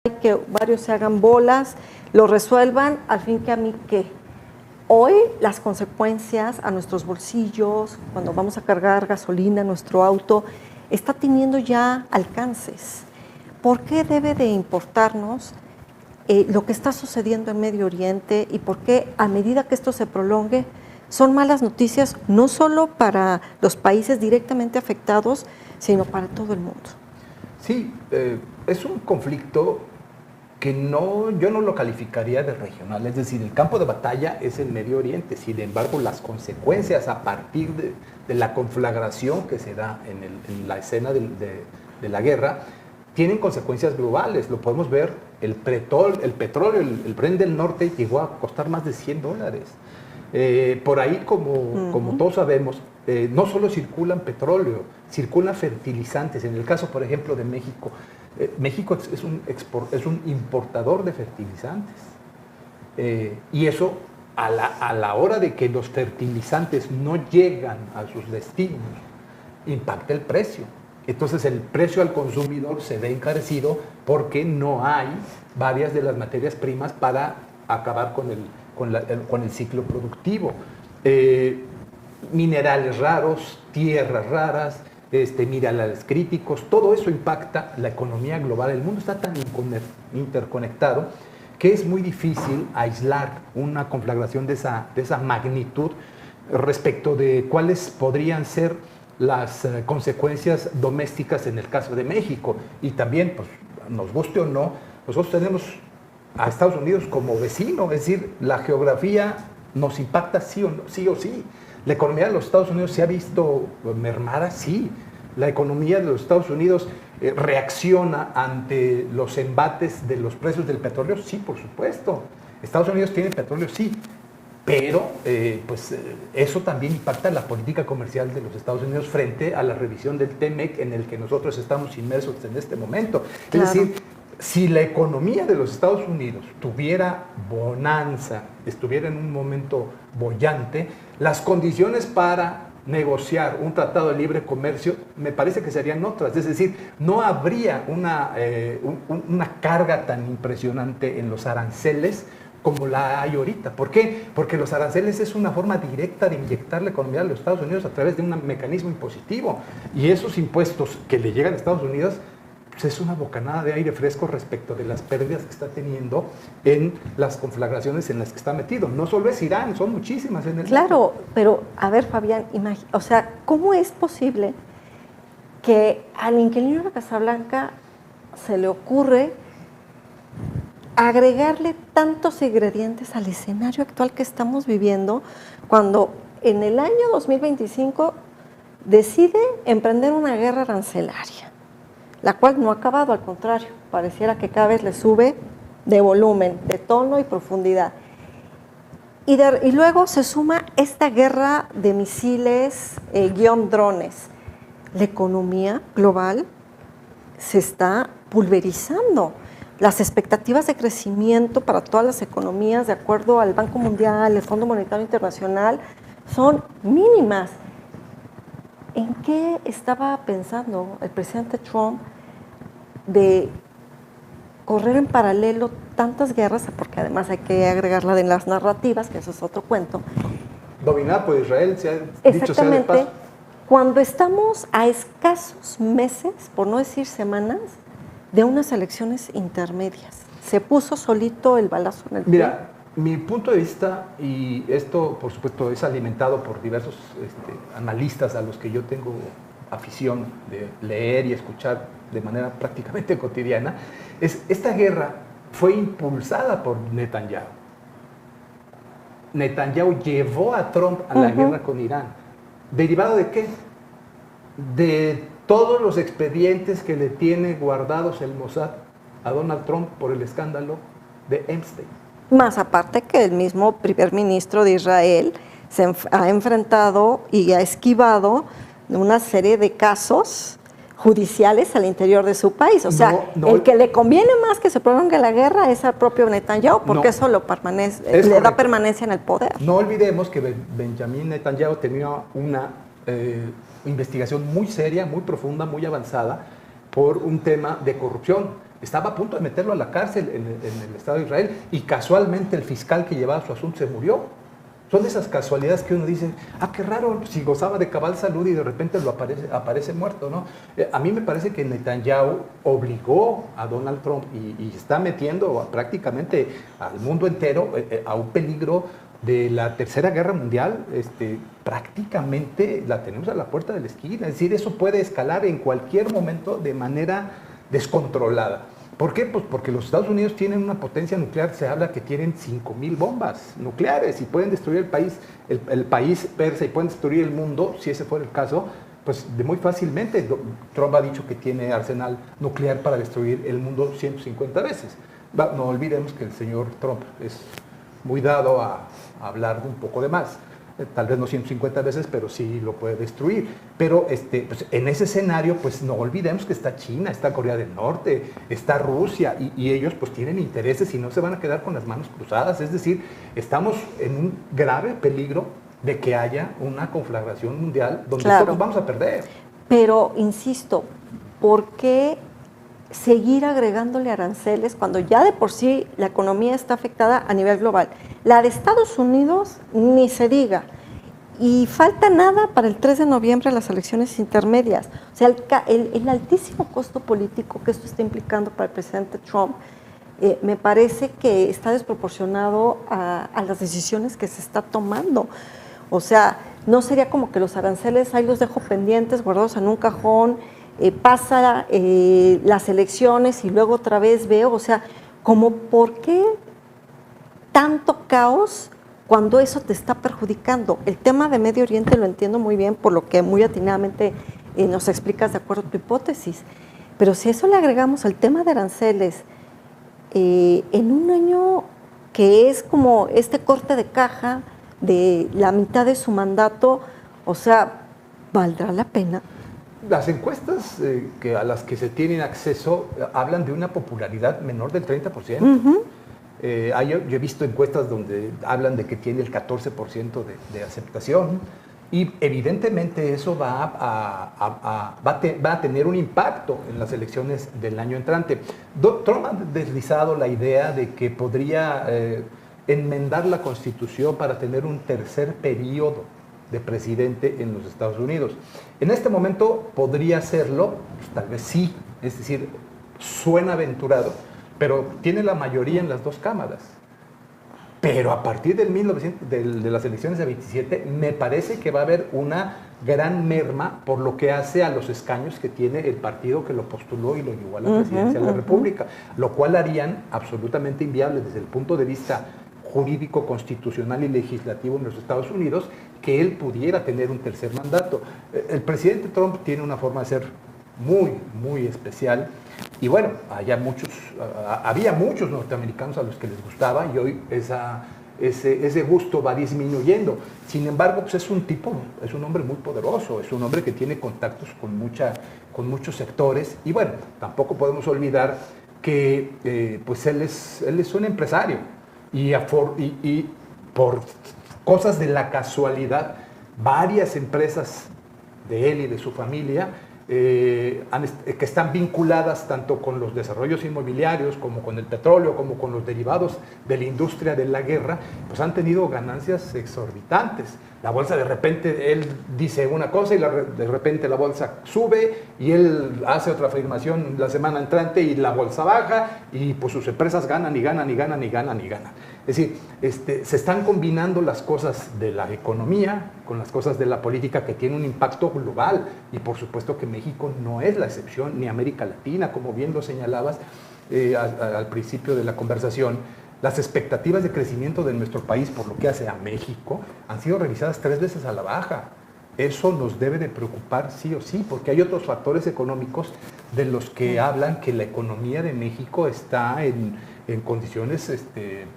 que varios se hagan bolas, lo resuelvan, al fin que a mí qué. Hoy las consecuencias a nuestros bolsillos, cuando vamos a cargar gasolina en nuestro auto, está teniendo ya alcances. ¿Por qué debe de importarnos lo que está sucediendo en Medio Oriente y por qué a medida que esto se prolongue son malas noticias no solo para los países directamente afectados, sino para todo el mundo? Sí, es un conflicto que yo no lo calificaría de regional, es decir, el campo de batalla es el Medio Oriente, sin embargo las consecuencias a partir de la conflagración que se da en la escena de la guerra tienen consecuencias globales. Lo podemos ver, el petróleo, el Brent del Norte llegó a costar más de $100. Por ahí, como todos sabemos, no solo circulan petróleo, circulan fertilizantes. En el caso, por ejemplo, de México, México es un importador de fertilizantes. Y eso, a la hora de que los fertilizantes no llegan a sus destinos, impacta el precio. Entonces el precio al consumidor se ve encarecido porque no hay varias de las materias primas para acabar con el ciclo productivo. Minerales raros, tierras raras, minerales críticos, todo eso impacta la economía global. El mundo está tan interconectado que es muy difícil aislar una conflagración de esa magnitud respecto de cuáles podrían ser las consecuencias domésticas en el caso de México. Y también, pues, nos guste o no, nosotros tenemos a Estados Unidos como vecino, es decir, la geografía nos impacta sí o sí. La economía de los Estados Unidos se ha visto mermada, sí. La economía de los Estados Unidos reacciona ante los embates de los precios del petróleo, sí, por supuesto. Estados Unidos tiene petróleo, sí. Pero eso también impacta la política comercial de los Estados Unidos frente a la revisión del TEMEC en el que nosotros estamos inmersos en este momento. Claro. Es decir, si la economía de los Estados Unidos tuviera bonanza, estuviera en un momento boyante, las condiciones para negociar un tratado de libre comercio me parece que serían otras. Es decir, no habría una carga tan impresionante en los aranceles como la hay ahorita. ¿Por qué? Porque los aranceles es una forma directa de inyectar la economía de los Estados Unidos a través de un mecanismo impositivo. Y esos impuestos que le llegan a Estados Unidos, pues es una bocanada de aire fresco respecto de las pérdidas que está teniendo en las conflagraciones en las que está metido. No solo es Irán, son muchísimas en el mundo. Claro, pero a ver, Fabián, o sea, ¿cómo es posible que al inquilino de la Casa Blanca se le ocurre agregarle tantos ingredientes al escenario actual que estamos viviendo cuando en el año 2025 decide emprender una guerra arancelaria, la cual no ha acabado, al contrario, pareciera que cada vez le sube de volumen, de tono y profundidad. Y luego se suma esta guerra de misiles, drones. La economía global se está pulverizando. Las expectativas de crecimiento para todas las economías, de acuerdo al Banco Mundial, el Fondo Monetario Internacional, son mínimas. ¿En qué estaba pensando el presidente Trump de correr en paralelo tantas guerras? Porque además hay que agregar la de las narrativas, que eso es otro cuento. Dominada por Israel, se ha dicho sea de paso. Cuando estamos a escasos meses, por no decir semanas, de unas elecciones intermedias. Se puso solito el balazo en el pie. Mira, mi punto de vista, y esto por supuesto es alimentado por diversos analistas a los que yo tengo afición de leer y escuchar de manera prácticamente cotidiana, esta guerra fue impulsada por Netanyahu. Netanyahu llevó a Trump a la guerra con Irán. ¿Derivado de qué? De todos los expedientes que le tiene guardados el Mossad a Donald Trump por el escándalo de Epstein. Más aparte que el mismo primer ministro de Israel se ha enfrentado y ha esquivado una serie de casos judiciales al interior de su país. O sea, el que le conviene más que se prolongue la guerra es al propio Netanyahu, porque eso le da permanencia en el poder. No olvidemos que Benjamín Netanyahu tenía una investigación muy seria, muy profunda, muy avanzada por un tema de corrupción. estaba a punto de meterlo a la cárcel en el Estado de Israel y casualmente el fiscal que llevaba su asunto se murió. Son de esas casualidades que uno dice, qué raro, si gozaba de cabal salud y de repente aparece muerto, ¿no? A mí me parece que Netanyahu obligó a Donald Trump y está metiendo prácticamente al mundo entero a un peligro de la Tercera Guerra Mundial. Prácticamente la tenemos a la puerta de la esquina. Es decir, eso puede escalar en cualquier momento de manera descontrolada. ¿Por qué? Pues porque los Estados Unidos tienen una potencia nuclear, se habla que tienen 5,000 bombas nucleares y pueden destruir el país persa y pueden destruir el mundo, si ese fuera el caso, pues de muy fácilmente. Trump ha dicho que tiene arsenal nuclear para destruir el mundo 150 veces. No olvidemos que el señor Trump es muy dado a hablar de un poco de más. Tal vez no 150 veces, pero sí lo puede destruir. Pero pues en ese escenario, pues no olvidemos que está China, está Corea del Norte, está Rusia, y ellos pues tienen intereses y no se van a quedar con las manos cruzadas. Es decir, estamos en un grave peligro de que haya una conflagración mundial donde todos vamos a perder. Pero, insisto, ¿por qué seguir agregándole aranceles cuando ya de por sí la economía está afectada a nivel global? La de Estados Unidos ni se diga, y falta nada para el 3 de noviembre las elecciones intermedias. O sea, el altísimo costo político que esto está implicando para el presidente Trump me parece que está desproporcionado a las decisiones que se está tomando. O sea, no sería como que los aranceles ahí los dejo pendientes, guardados en un cajón, pasa las elecciones y luego otra vez veo, o sea, como ¿por qué tanto caos cuando eso te está perjudicando? El tema de Medio Oriente lo entiendo muy bien, por lo que muy atinadamente nos explicas de acuerdo a tu hipótesis, pero si a eso le agregamos el tema de aranceles, en un año que es como este corte de caja de la mitad de su mandato, o sea, ¿valdrá la pena? Las encuestas a las que se tienen acceso hablan de una popularidad menor del 30%. Uh-huh. Yo he visto encuestas donde hablan de que tiene el 14% de aceptación y evidentemente eso va a tener un impacto en las elecciones del año entrante. Trump ha deslizado la idea de que podría enmendar la Constitución para tener un tercer periodo de presidente en los Estados Unidos. En este momento podría hacerlo, pues, tal vez sí, es decir, suena aventurado, pero tiene la mayoría en las dos cámaras. Pero a partir de las elecciones de 27, me parece que va a haber una gran merma por lo que hace a los escaños que tiene el partido que lo postuló y lo llevó a la presidencia de la República, lo cual harían absolutamente inviable desde el punto de vista jurídico, constitucional y legislativo en los Estados Unidos que él pudiera tener un tercer mandato. El presidente Trump tiene una forma de ser muy, muy especial. Y bueno, había muchos norteamericanos a los que les gustaba y hoy ese gusto va disminuyendo. Sin embargo, pues es un hombre muy poderoso, es un hombre que tiene contactos con muchos sectores. Y bueno, tampoco podemos olvidar que pues él es un empresario y por cosas de la casualidad, varias empresas de él y de su familia que están vinculadas tanto con los desarrollos inmobiliarios como con el petróleo, como con los derivados de la industria de la guerra, pues han tenido ganancias exorbitantes. La bolsa de repente, él dice una cosa y de repente la bolsa sube y él hace otra afirmación la semana entrante y la bolsa baja y pues sus empresas ganan y ganan y ganan y ganan y ganan. Es decir, se están combinando las cosas de la economía con las cosas de la política que tiene un impacto global y por supuesto que México no es la excepción, ni América Latina, como bien lo señalabas al principio de la conversación. Las expectativas de crecimiento de nuestro país por lo que hace a México han sido revisadas 3 veces a la baja. Eso nos debe de preocupar sí o sí, porque hay otros factores económicos de los que hablan que la economía de México está en condiciones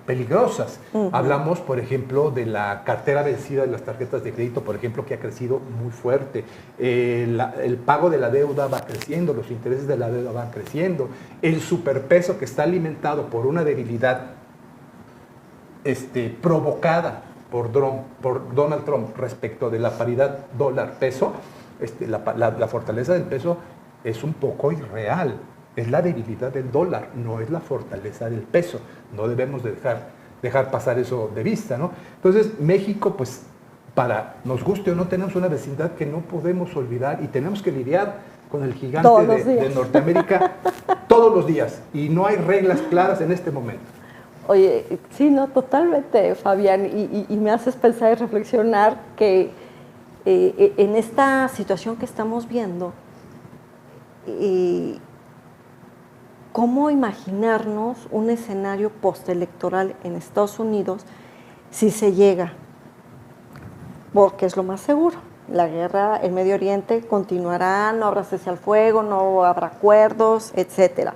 peligrosas. Hablamos, por ejemplo, de la cartera vencida de las tarjetas de crédito, por ejemplo, que ha crecido muy fuerte. El pago de la deuda va creciendo, los intereses de la deuda van creciendo. El superpeso que está alimentado por una debilidad provocada por Donald Trump respecto de la paridad dólar-peso, la fortaleza del peso es un poco irreal. es la debilidad del dólar, no es la fortaleza del peso. No debemos dejar pasar eso de vista, ¿no? Entonces, México, pues, nos guste o no, tenemos una vecindad que no podemos olvidar y tenemos que lidiar con el gigante de Norteamérica todos los días. Y no hay reglas claras en este momento. Oye, sí, no, totalmente, Fabián. Y me haces pensar y reflexionar que en esta situación que estamos viendo, ¿cómo imaginarnos un escenario postelectoral en Estados Unidos si se llega? Porque es lo más seguro. La guerra en Medio Oriente continuará, no habrá cese al fuego, no habrá acuerdos, etcétera.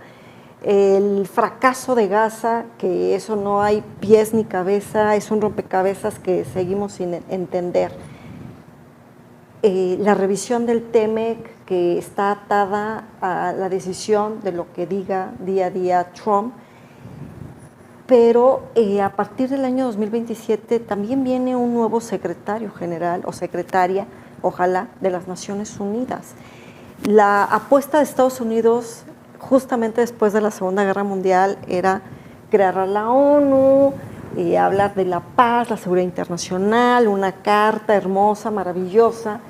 El fracaso de Gaza, que eso no hay pies ni cabeza, es un rompecabezas que seguimos sin entender. La revisión del TEMEC, que está atada a la decisión de lo que diga día a día Trump, pero a partir del año 2027 también viene un nuevo secretario general o secretaria, ojalá, de las Naciones Unidas. La apuesta de Estados Unidos, justamente después de la Segunda Guerra Mundial, era crear a la ONU, hablar de la paz, la seguridad internacional, una carta hermosa, maravillosa,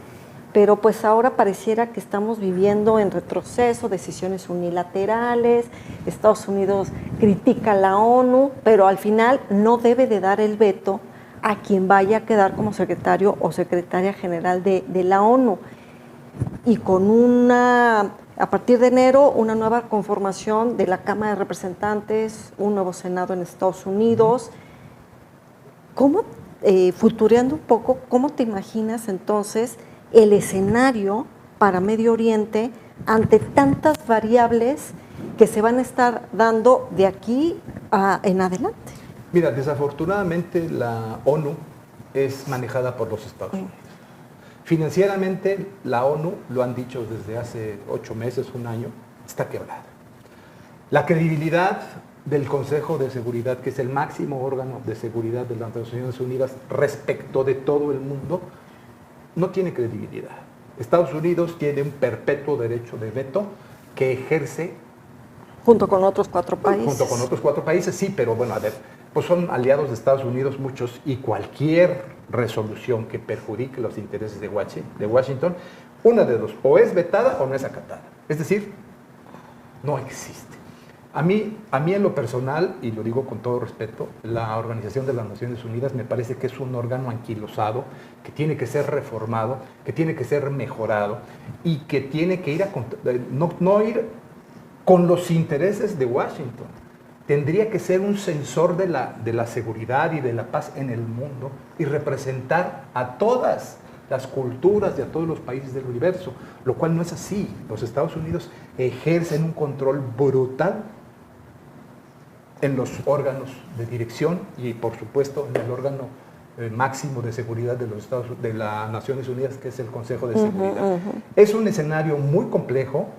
pero pues ahora pareciera que estamos viviendo en retroceso, decisiones unilaterales. Estados Unidos critica a la ONU, pero al final no debe de dar el veto a quien vaya a quedar como secretario o secretaria general de la ONU. Y con a partir de enero, una nueva conformación de la Cámara de Representantes, un nuevo Senado en Estados Unidos. ¿Cómo, futureando un poco, cómo te imaginas entonces el escenario para Medio Oriente ante tantas variables que se van a estar dando de aquí en adelante? Mira, desafortunadamente la ONU es manejada por los Estados Unidos. Financieramente la ONU, lo han dicho desde hace 8 meses, un año, está quebrada. La credibilidad del Consejo de Seguridad, que es el máximo órgano de seguridad de las Naciones Unidas respecto de todo el mundo, no tiene credibilidad. Estados Unidos tiene un perpetuo derecho de veto que ejerce junto con otros 4 países. Junto con otros 4 países, sí, pero bueno, a ver, pues son aliados de Estados Unidos muchos y cualquier resolución que perjudique los intereses de Washington, una de dos, o es vetada o no es acatada. Es decir, no existe. A mí en lo personal, y lo digo con todo respeto, la Organización de las Naciones Unidas me parece que es un órgano anquilosado, que tiene que ser reformado, que tiene que ser mejorado y que tiene que ir no ir con los intereses de Washington. Tendría que ser un sensor de la seguridad y de la paz en el mundo y representar a todas las culturas y a todos los países del universo, lo cual no es así. Los Estados Unidos ejercen un control brutal en los órganos de dirección y, por supuesto, en el órgano máximo de seguridad de las Naciones Unidas, que es el Consejo de Seguridad. Es un escenario muy complejo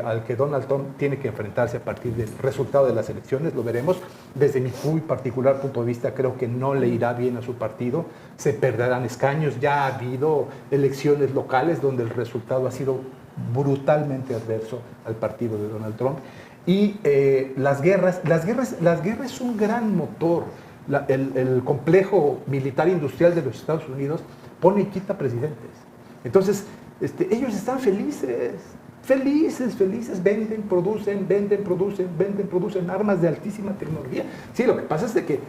al que Donald Trump tiene que enfrentarse a partir del resultado de las elecciones. Lo veremos. Desde mi muy particular punto de vista, creo que no le irá bien a su partido. Se perderán escaños. Ya ha habido elecciones locales donde el resultado ha sido brutalmente adverso al partido de Donald Trump. Y las guerras es un gran motor. El complejo militar industrial de los Estados Unidos pone y quita presidentes. Entonces, ellos están felices, venden, producen armas de altísima tecnología. Sí, lo que pasa es de que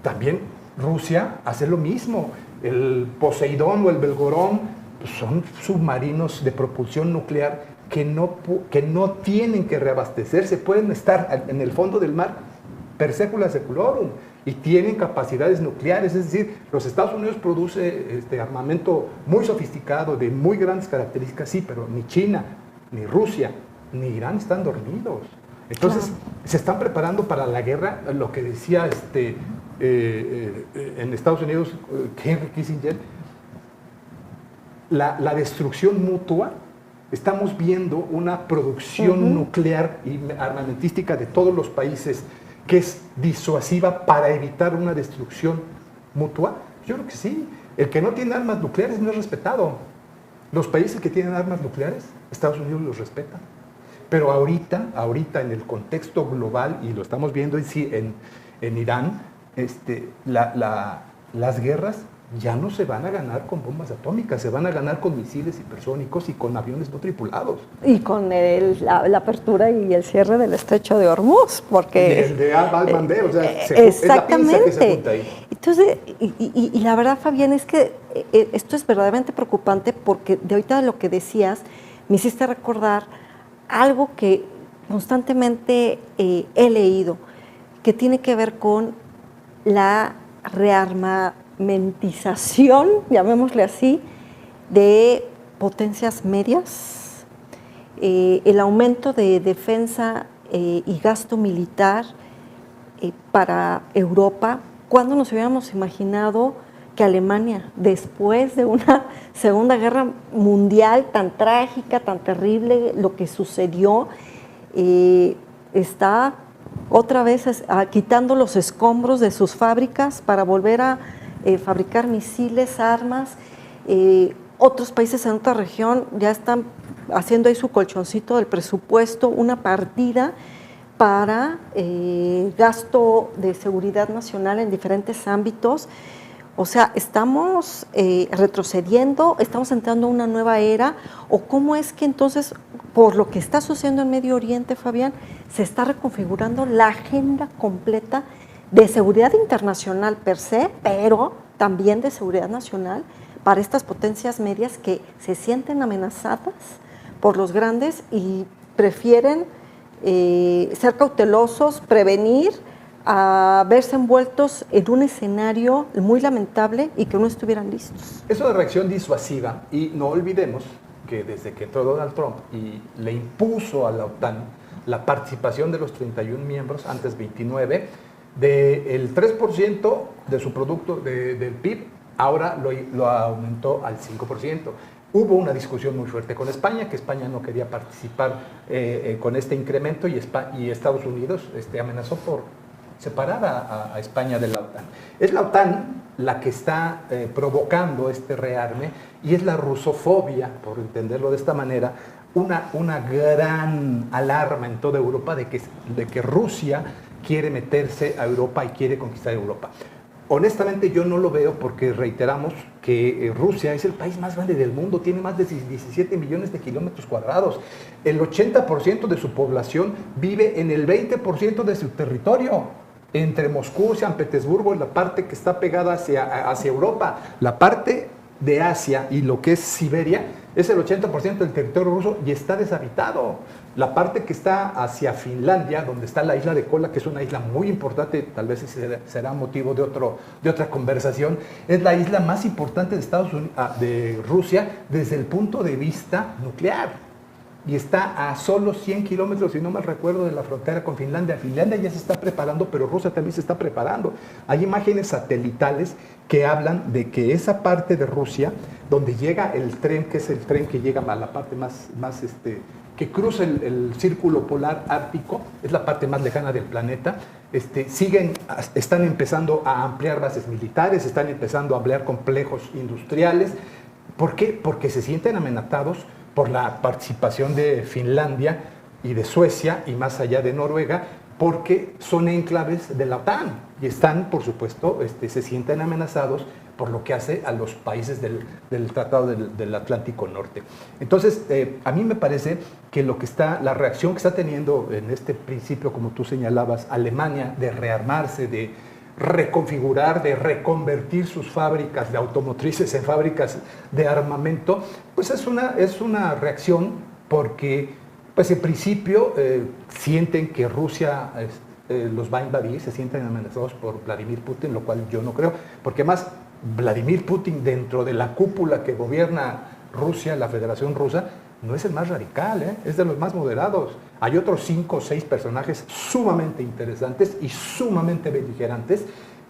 también Rusia hace lo mismo. El Poseidón o el Belgorón pues son submarinos de propulsión nuclear que no tienen que reabastecerse, pueden estar en el fondo del mar per secula seculorum y tienen capacidades nucleares. Es decir, los Estados Unidos produce armamento muy sofisticado, de muy grandes características, sí, pero ni China, ni Rusia, ni Irán están dormidos. Entonces, se están preparando para la guerra, lo que decía en Estados Unidos Henry Kissinger, la destrucción mutua. Estamos viendo una producción nuclear y armamentística de todos los países que es disuasiva para evitar una destrucción mutua. Yo creo que sí. El que no tiene armas nucleares no es respetado. Los países que tienen armas nucleares, Estados Unidos los respeta. Pero ahorita en el contexto global, y lo estamos viendo en Irán, las guerras ya no se van a ganar con bombas atómicas, se van a ganar con misiles hipersónicos y con aviones no tripulados. Y con la apertura y el cierre del estrecho de Hormuz, porque... El de Al-Bandeb, o sea, exactamente. Es la pinza que se junta ahí. Entonces, y la verdad, Fabián, es que esto es verdaderamente preocupante, porque de ahorita de lo que decías, me hiciste recordar algo que constantemente he leído, que tiene que ver con la rearmamentización, llamémosle así, de potencias medias, el aumento de defensa y gasto militar para Europa. ¿Cuándo nos hubiéramos imaginado que Alemania, después de una Segunda Guerra Mundial tan trágica, tan terrible, lo que sucedió, está otra vez quitando los escombros de sus fábricas para volver a fabricar misiles, armas? Otros países en otra región ya están haciendo ahí su colchoncito del presupuesto, una partida para gasto de seguridad nacional en diferentes ámbitos. O sea, ¿estamos retrocediendo? ¿Estamos entrando a una nueva era? ¿O cómo es que entonces, por lo que está sucediendo en Medio Oriente, Fabián, se está reconfigurando la agenda completa de seguridad internacional per se, pero también de seguridad nacional para estas potencias medias que se sienten amenazadas por los grandes y prefieren ser cautelosos, prevenir, a verse envueltos en un escenario muy lamentable y que no estuvieran listos? Es una reacción disuasiva, y no olvidemos que desde que entró Donald Trump y le impuso a la OTAN la participación de los 31 miembros, antes 29, del 3% de su producto del PIB, ahora lo aumentó al 5%. Hubo una discusión muy fuerte con España, que España no quería participar con este incremento, y Estados Unidos amenazó por separar a España de la OTAN. Es la OTAN la que está provocando este rearme, y es la rusofobia, por entenderlo de esta manera, una gran alarma en toda Europa de que Rusia quiere meterse a Europa y quiere conquistar Europa. Honestamente yo no lo veo, porque reiteramos que Rusia es el país más grande del mundo, tiene más de 17 millones de kilómetros cuadrados. El 80% de su población vive en el 20% de su territorio, entre Moscú, San Petersburgo, la parte que está pegada hacia Europa. La parte de Asia y lo que es Siberia es el 80% del territorio ruso y está deshabitado. La parte que está hacia Finlandia, donde está la isla de Kola, que es una isla muy importante, tal vez será motivo de otra conversación, es la isla más importante de Rusia desde el punto de vista nuclear. Y está a solo 100 kilómetros, si no mal recuerdo, de la frontera con Finlandia. Finlandia ya se está preparando, pero Rusia también se está preparando. Hay imágenes satelitales que hablan de que esa parte de Rusia, donde llega el tren, que es el tren que llega a la parte más que cruza el círculo polar ártico, es la parte más lejana del planeta. Están empezando a ampliar bases militares, están empezando a ampliar complejos industriales. ¿Por qué? Porque se sienten amenazados por la participación de Finlandia y de Suecia, y más allá de Noruega, porque son enclaves de la OTAN y están, por supuesto, se sienten amenazados por lo que hace a los países del Tratado del Atlántico Norte. Entonces, a mí me parece que la reacción que está teniendo en este principio, como tú señalabas, Alemania, de rearmarse, de reconfigurar, de reconvertir sus fábricas de automotrices en fábricas de armamento, pues es una reacción porque, pues en principio, sienten que Rusia los va a invadir, se sienten amenazados por Vladimir Putin, lo cual yo no creo, porque más Vladimir Putin, dentro de la cúpula que gobierna Rusia, la Federación Rusa, no es el más radical, es de los más moderados. Hay otros 5 o 6 personajes sumamente interesantes y sumamente beligerantes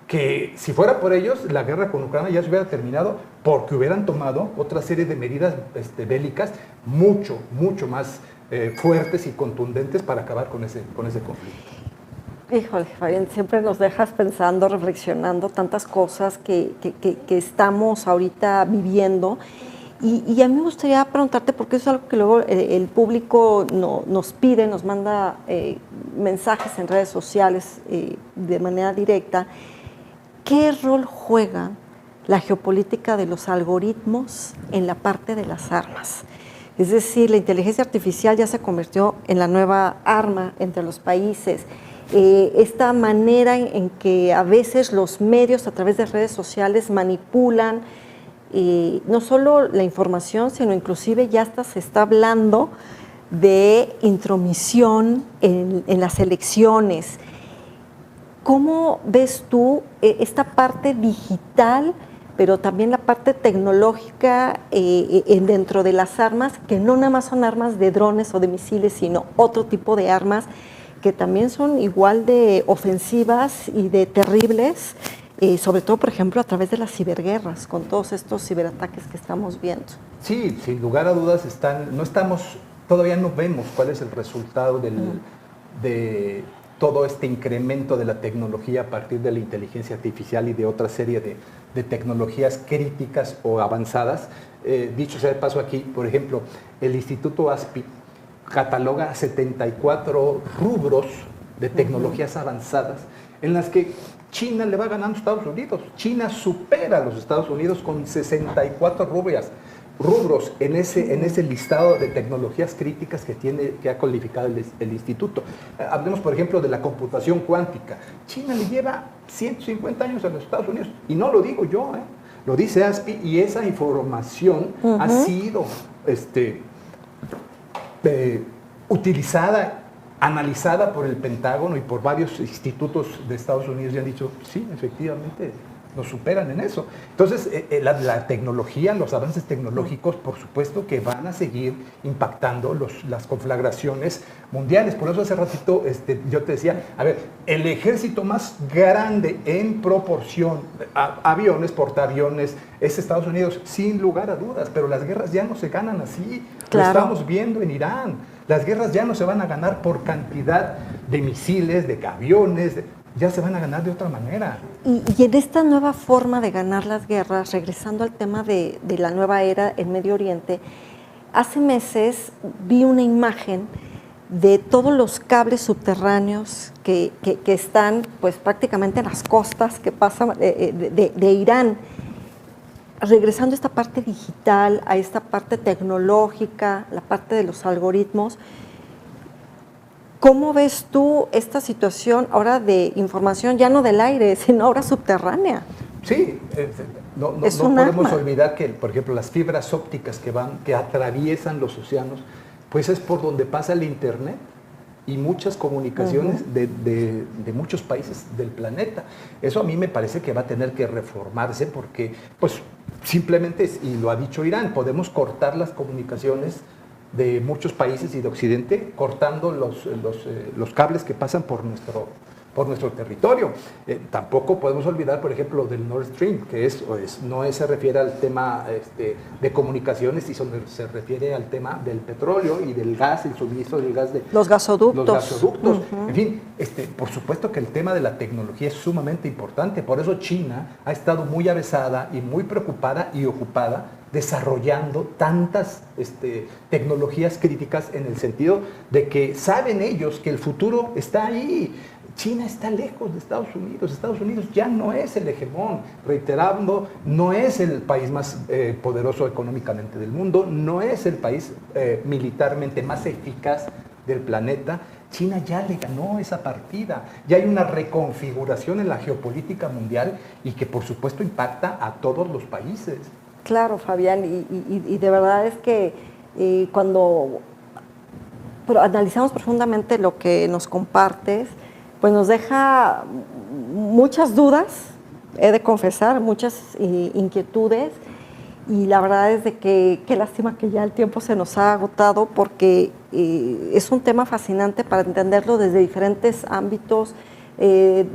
que, si fuera por ellos, la guerra con Ucrania ya se hubiera terminado, porque hubieran tomado otra serie de medidas bélicas mucho más fuertes y contundentes para acabar con ese conflicto. Híjole, Fabián, siempre nos dejas pensando, reflexionando tantas cosas que estamos ahorita viviendo. Y a mí me gustaría preguntarte, porque eso es algo que luego el público nos pide, nos manda mensajes en redes sociales de manera directa. ¿Qué rol juega la geopolítica de los algoritmos en la parte de las armas? Es decir, la inteligencia artificial ya se convirtió en la nueva arma entre los países. Esta manera en que a veces los medios a través de redes sociales manipulan no solo la información, sino inclusive ya hasta se está hablando de intromisión en las elecciones. ¿Cómo ves tú esta parte digital, pero también la parte tecnológica dentro de las armas, que no nada más son armas de drones o de misiles, sino otro tipo de armas que también son igual de ofensivas y de terribles, sobre todo, por ejemplo, a través de las ciberguerras, con todos estos ciberataques que estamos viendo? Sí, sin lugar a dudas todavía no vemos cuál es el resultado de todo este incremento de la tecnología a partir de la inteligencia artificial y de otra serie de tecnologías críticas o avanzadas. Dicho sea de paso aquí, por ejemplo, el Instituto ASPI cataloga 74 rubros de tecnologías avanzadas en las que China le va ganando a Estados Unidos. China supera a los Estados Unidos con 64 rubros en ese listado de tecnologías críticas que ha calificado el instituto. Hablemos, por ejemplo, de la computación cuántica. China le lleva 150 años a los Estados Unidos, y no lo digo yo, lo dice ASPI, y esa información ha sido utilizada, analizada por el Pentágono y por varios institutos de Estados Unidos, y han dicho, sí, efectivamente, nos superan en eso. Entonces, la tecnología, los avances tecnológicos, por supuesto que van a seguir impactando las conflagraciones mundiales. Por eso hace ratito yo te decía, a ver, el ejército más grande en proporción, aviones, portaaviones, es Estados Unidos, sin lugar a dudas, pero las guerras ya no se ganan así. Claro. Lo estamos viendo en Irán. Las guerras ya no se van a ganar por cantidad de misiles, de aviones, ya se van a ganar de otra manera. Y en esta nueva forma de ganar las guerras, regresando al tema de la nueva era en Medio Oriente, hace meses vi una imagen de todos los cables subterráneos que están pues prácticamente en las costas que pasan de Irán. Regresando a esta parte digital, a esta parte tecnológica, la parte de los algoritmos, ¿cómo ves tú esta situación ahora de información ya no del aire, sino ahora subterránea? Sí, no podemos olvidar que, por ejemplo, las fibras ópticas que atraviesan los océanos, pues es por donde pasa el Internet y muchas comunicaciones de muchos países del planeta. Eso a mí me parece que va a tener que reformarse porque, pues, simplemente, y lo ha dicho Irán, podemos cortar las comunicaciones de muchos países y de Occidente cortando los cables que pasan por nuestro territorio. Tampoco podemos olvidar, por ejemplo, del Nord Stream, que no se refiere al tema de comunicaciones, sino se refiere al tema del petróleo y del gas, el suministro del gas. Los gasoductos. En fin, por supuesto que el tema de la tecnología es sumamente importante. Por eso China ha estado muy avesada y muy preocupada y ocupada desarrollando tantas tecnologías críticas, en el sentido de que saben ellos que el futuro está ahí. China está lejos de Estados Unidos. Estados Unidos ya no es el hegemón, reiterando, no es el país más poderoso económicamente del mundo, no es el país militarmente más eficaz del planeta. China ya le ganó esa partida. Ya hay una reconfiguración en la geopolítica mundial y que por supuesto impacta a todos los países. Claro, Fabián, y de verdad es que cuando analizamos profundamente lo que nos compartes, pues nos deja muchas dudas, he de confesar, muchas inquietudes, y la verdad es de que qué lástima que ya el tiempo se nos ha agotado, porque es un tema fascinante para entenderlo desde diferentes ámbitos,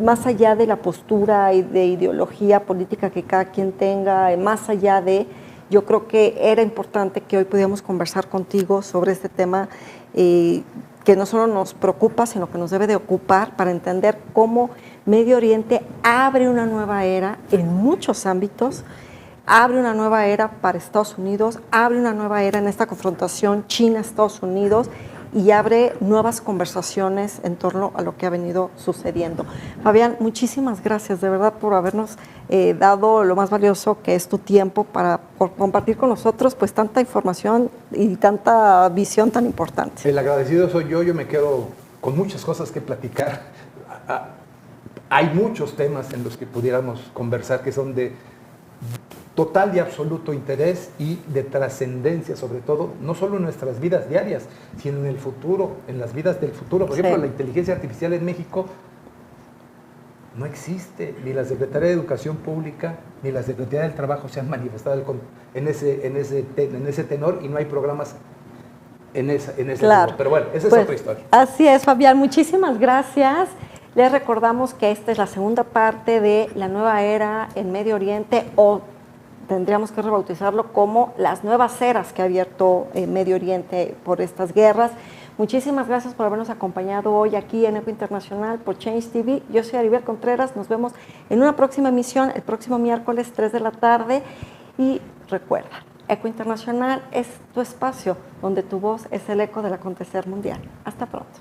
más allá de la postura y de ideología política que cada quien tenga, más allá de, yo creo que era importante que hoy pudiéramos conversar contigo sobre este tema que no solo nos preocupa, sino que nos debe de ocupar para entender cómo Medio Oriente abre una nueva era en muchos ámbitos, abre una nueva era para Estados Unidos, abre una nueva era en esta confrontación China-Estados Unidos y abre nuevas conversaciones en torno a lo que ha venido sucediendo. Fabián, muchísimas gracias de verdad por habernos dado lo más valioso que es tu tiempo por compartir con nosotros pues tanta información y tanta visión tan importante. El agradecido soy yo me quedo con muchas cosas que platicar. Hay muchos temas en los que pudiéramos conversar que son de total y absoluto interés y de trascendencia, sobre todo, no solo en nuestras vidas diarias, sino en el futuro, en las vidas del futuro. Por ejemplo, la inteligencia artificial en México no existe, ni la Secretaría de Educación Pública ni la Secretaría del Trabajo se han manifestado en ese tenor y no hay programas en ese claro. tenor. Pero bueno, esa pues, es otra historia. Así es, Fabián, muchísimas gracias. Les recordamos que esta es la segunda parte de la nueva era en Medio Oriente, o tendríamos que rebautizarlo como las nuevas eras que ha abierto Medio Oriente por estas guerras. Muchísimas gracias por habernos acompañado hoy aquí en Eco Internacional por Change TV. Yo soy Aribel Contreras, nos vemos en una próxima emisión el próximo miércoles 3 de la tarde y recuerda, Eco Internacional es tu espacio donde tu voz es el eco del acontecer mundial. Hasta pronto.